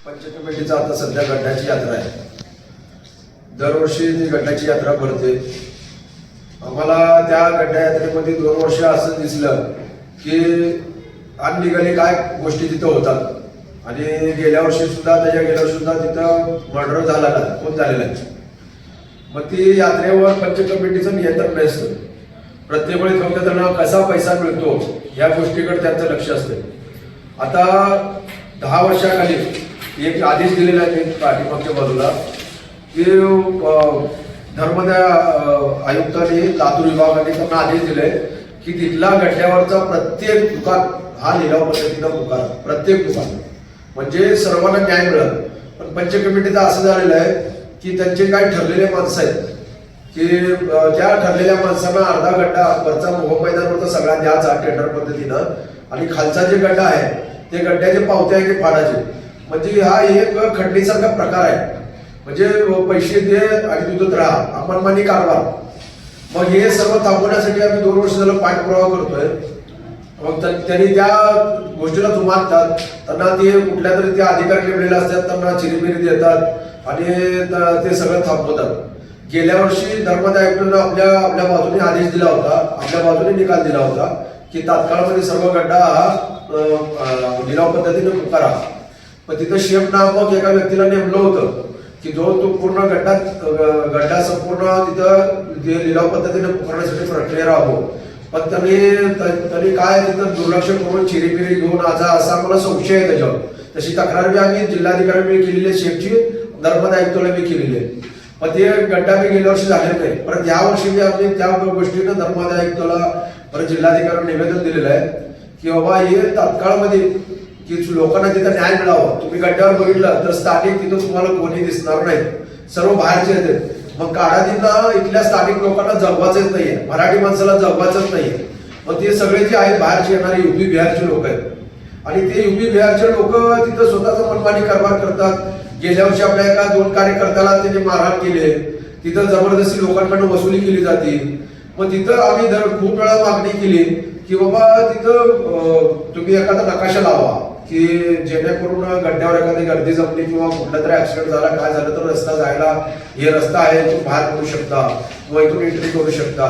पंचकमिटीचा आता सध्या गड्ड्याची यात्रा आहे। दरवर्षी ती गड्ड्याची यात्रा भरते। आम्हाला त्या गड्ड्या यात्रेमध्ये 2 वर्ष असं दिसलं की अनलिगली काय गोष्टी तिथं होतात आणि गेल्या वर्षी सुद्धा तिथं मर्डर झाला ना, खून झालेला आहे। मग ती यात्रेवर पंचकमिटीचं नियंत्रण नसतं। प्रत्येक वेळी फक्त त्यांना कसा पैसा मिळतो या गोष्टीकडे त्यांचं लक्ष असतं। आता 10 वर्षाखाली एक आदेश दिलेला आहे पाठीमागच्या बाजूला की धर्मदाय आयुक्तांनी लातूर विभागाने त्यांना आदेश दिले की तिथला गड्ड्यावरचा प्रत्येक दुकान हा लिलाव पद्धतीनं पुकार, प्रत्येक दुकान, म्हणजे सर्वांना न्याय मिळेल। पण पंचकमिटीचं असं झालेलं आहे की त्यांचे काही ठरलेले माणसं आहेत की त्या ठरलेल्या माणसांना अर्धा गड्डा वरचा मोह मैदानावरचा सगळा द्यायचा टेंडर पद्धतीनं आणि खालचा जे गड्डा आहे ते गड्ड्याचे पावते आहे की फाडायचे, म्हणजे हा एक खंडणीसारखा प्रकार आहे। म्हणजे पैसे दे आणि तिथं राहा, मनमानी कारभार। मग हे सर्व थांबवण्यासाठी आम्ही 2 वर्ष झालं पाठपुरावा करतोय। मग त्यांनी त्या गोष्टीला जुमानतात, त्यांना ते कुठल्या तरी ते अधिकारी नेमलेले असतात, त्यांना चिरीमिरी देतात आणि ते सगळं थांबवतात। गेल्या वर्षी धर्मदाय आयुक्तांना आपल्या बाजूने आदेश दिला होता, आपल्या बाजूने निकाल दिला होता की तात्काळमध्ये सर्व गड्डा हा लिलाव पद्धतीने पुकारा। पण तिथं शेफ नामक एका व्यक्तीला नेमलं होतं की जो तो पूर्ण गड्डा संपूर्ण तिथं लिलाव पद्धतीने पुकारण्यासाठी प्रक्रिया राहावं। पण त्यांनी काय तिथं दुर्लक्ष करून चिरीमिरी घेऊन असा मला संशय आहे त्याच्यावर। तशी तक्रार बी आम्ही जिल्हाधिकारी केलेली आहे, शेफची धर्मदाय आयुक्ताला बी केलेली आहे। पण ते गड्डा बी गेल्या वर्षी झाले नाही, परत या वर्षी बी आम्ही त्या गोष्टीनं धर्मदाय आयुक्ताला परत जिल्हाधिकाऱ्यांना निवेदन दिलेलं आहे की बाबा हे तात्काळमध्ये की लोकांना तिथं न्याय मिळावा। तुम्ही गड्ड्यावर बघितलं तर स्थानिक तिथं तुम्हाला कोणी दिसणार नाही, सर्व बाहेरचे येते। मग काढादींना इथल्या स्थानिक लोकांना जगवायचंच नाहीये, मराठी माणसाला जगवायचंच नाहीये। मग ते सगळे जे आहेत बाहेरचे येणारे युपी बिहारचे लोक आहेत आणि ते युपी बिहारचे लोक तिथं स्वतःचा मनमानी कारभार करतात। गेल्या वर्षी आपल्या एका 2 कार्यकर्त्याला त्यांनी मारहाण केले, तिथं जबरदस्ती लोकांकडून वसुली केली जाते। मग तिथं आम्ही खूप वेळा मागणी केली की बाबा तिथं तुम्ही एखादा नकाशा लावा की जेणेकरून गड्ड्यावर एखादी गर्दी जमली किंवा कुठला तरी ऍक्सिडेंट झाला, काय झालं तर रस्ता जायला हे रस्ता आहे, तो बाहेर पडू शकता किंवा इथून एंट्री करू शकता।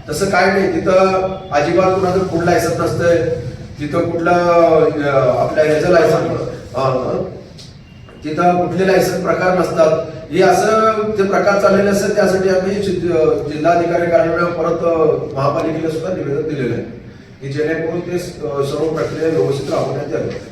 तसं काय नाही, तिथं अजिबात कुणाचं फूड लायसन्स नसतंय, तिथं कुठलं आपल्या ह्याचं लायसन्स, तिथं कुठले लायसन्स प्रकार नसतात। हे असं ते प्रकार चाललेले असतात। त्यासाठी आम्ही जिल्हाधिकारी कार्यालयाला परत महापालिकेला सुद्धा निवेदन दिलेलं आहे की जेणेकरून ते सर्व प्रक्रिया व्यवस्थित राबवण्यात यावी।